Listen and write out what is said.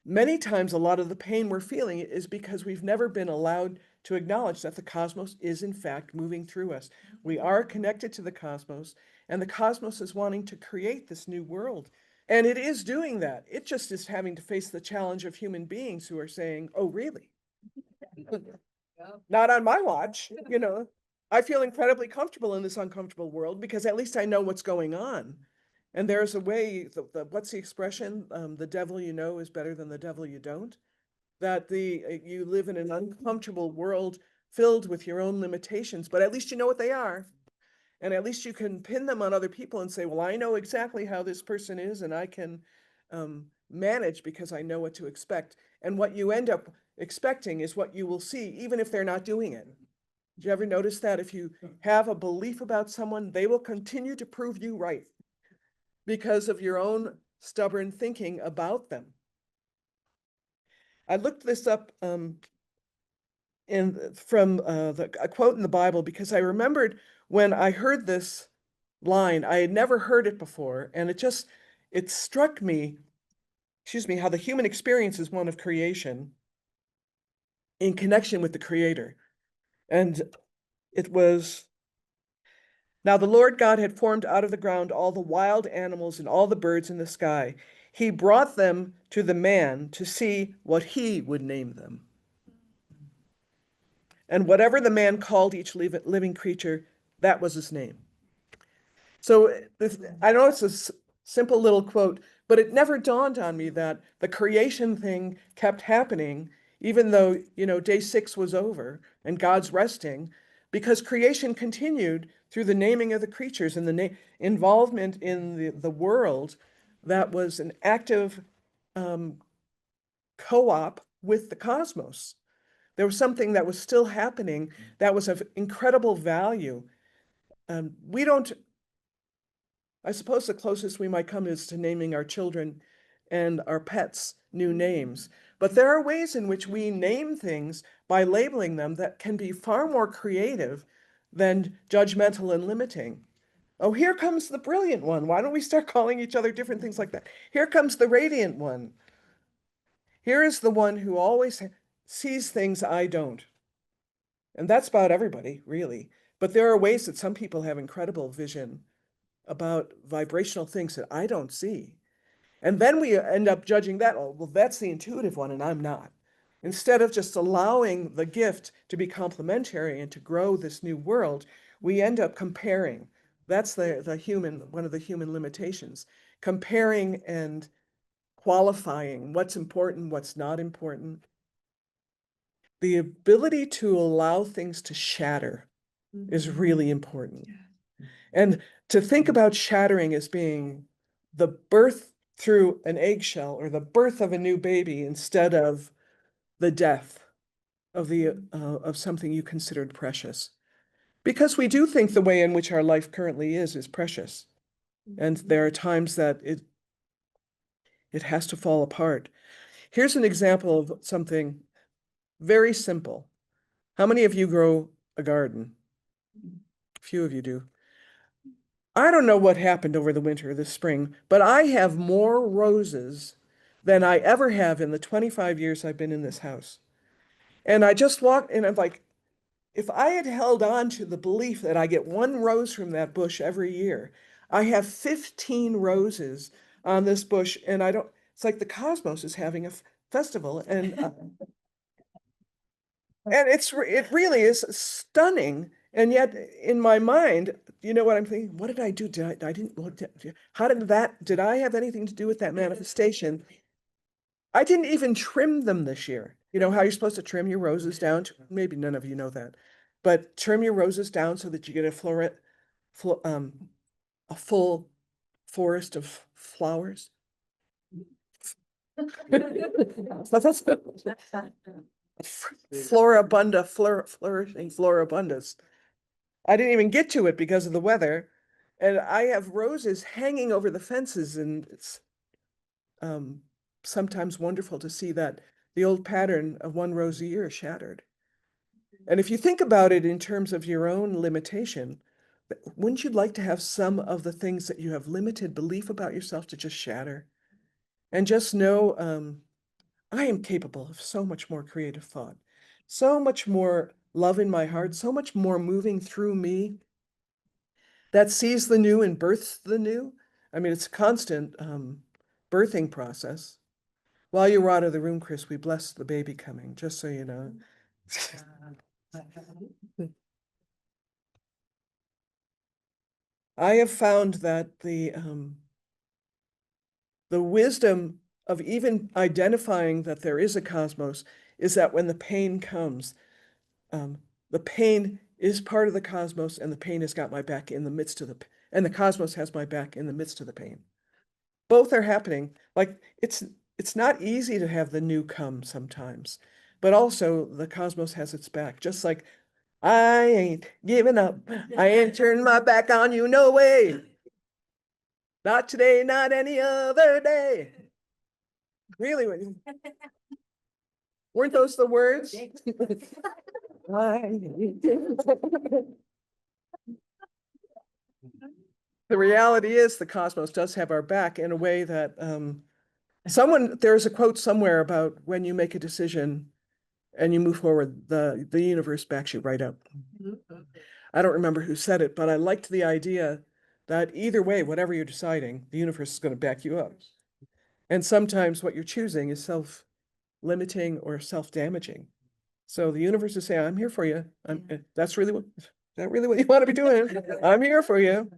many times a lot of the pain we're feeling is because we've never been allowed to acknowledge that the cosmos is in fact moving through us. We are connected to the cosmos, and the cosmos is wanting to create this new world. And it is doing that. It just is having to face the challenge of human beings who are saying, oh, really? Not on my watch, you know. I feel incredibly comfortable in this uncomfortable world because at least I know what's going on. And there's a way, what's the expression? The devil you know is better than the devil you don't. That you live in an uncomfortable world filled with your own limitations, but at least you know what they are. And at least you can pin them on other people and say, well, I know exactly how this person is, and I can manage because I know what to expect. And what you end up expecting is what you will see, even if they're not doing it. Did you ever notice that if you have a belief about someone, they will continue to prove you right because of your own stubborn thinking about them? I looked this up from a quote in the Bible because I remembered when I heard this line, I had never heard it before, and it struck me, excuse me, how the human experience is one of creation in connection with the Creator. And it was, now the Lord God had formed out of the ground all the wild animals and all the birds in the sky. He brought them to the man to see what he would name them. And whatever the man called each living creature, that was his name. So I know it's a simple little quote, but it never dawned on me that the creation thing kept happening, even though, day 6 was over and God's resting, because creation continued through the naming of the creatures and the involvement in the world that was an active co-op with the cosmos. There was something that was still happening that was of incredible value. We don't I suppose the closest we might come is to naming our children and our pets new names. But there are ways in which we name things by labeling them that can be far more creative than judgmental and limiting. Oh, here comes the brilliant one. Why don't we start calling each other different things like that? Here comes the radiant one. Here is the one who always sees things I don't. And that's about everybody, really. But there are ways that some people have incredible vision about vibrational things that I don't see. And then we end up judging that, oh, well, that's the intuitive one and I'm not. Instead of just allowing the gift to be complementary and to grow this new world, we end up comparing. That's one of the human limitations. Comparing and qualifying what's important, what's not important. The ability to allow things to shatter is really important. And to think about shattering as being the birth through an eggshell or the birth of a new baby instead of the death of something you considered precious. Because we do think the way in which our life currently is precious. And there are times that it has to fall apart. Here's an example of something very simple. How many of you grow a garden? A few of you do. I don't know what happened over the winter or the spring, but I have more roses than I ever have in the 25 years I've been in this house. And I just walked and I'm like, if I had held on to the belief that I get one rose from that bush every year, I have 15 roses on this bush, and it's like the cosmos is having a festival, and it really is stunning. And yet in my mind, you know what I'm thinking? What did I do? Did I didn't, how did I have anything to do with that manifestation? I didn't even trim them this year. You know how you're supposed to trim your roses down? Maybe none of you know that, but trim your roses down so that you get a full forest of flowers. So that's flourishing florabundas. I didn't even get to it because of the weather. And I have roses hanging over the fences, and it's sometimes wonderful to see that the old pattern of one rose a year is shattered. And if you think about it in terms of your own limitation, wouldn't you like to have some of the things that you have limited belief about yourself to just shatter? And just know I am capable of so much more creative thought, so much more love in my heart, so much more moving through me that sees the new and births the new. I mean, it's a constant birthing process. While you were out of the room, Chris, we blessed the baby coming, just so you know. I have found that the wisdom of even identifying that there is a cosmos is that when the pain comes, the pain is part of the cosmos, and the pain has got my back in the midst of and the cosmos has my back in the midst of the pain. Both are happening. Like it's not easy to have the new come sometimes, but also the cosmos has its back. Just like I ain't giving up. I ain't turning my back on you. No way. Not today, not any other day. Really, weren't those the words? The reality is the cosmos does have our back in a way that there's a quote somewhere about when you make a decision and you move forward, the universe backs you right up. I don't remember who said it, but I liked the idea that either way, whatever you're deciding, the universe is going to back you up. And sometimes what you're choosing is self-limiting or self-damaging. So the universe is saying, I'm here for you. That's really what you want to be doing. I'm here for you.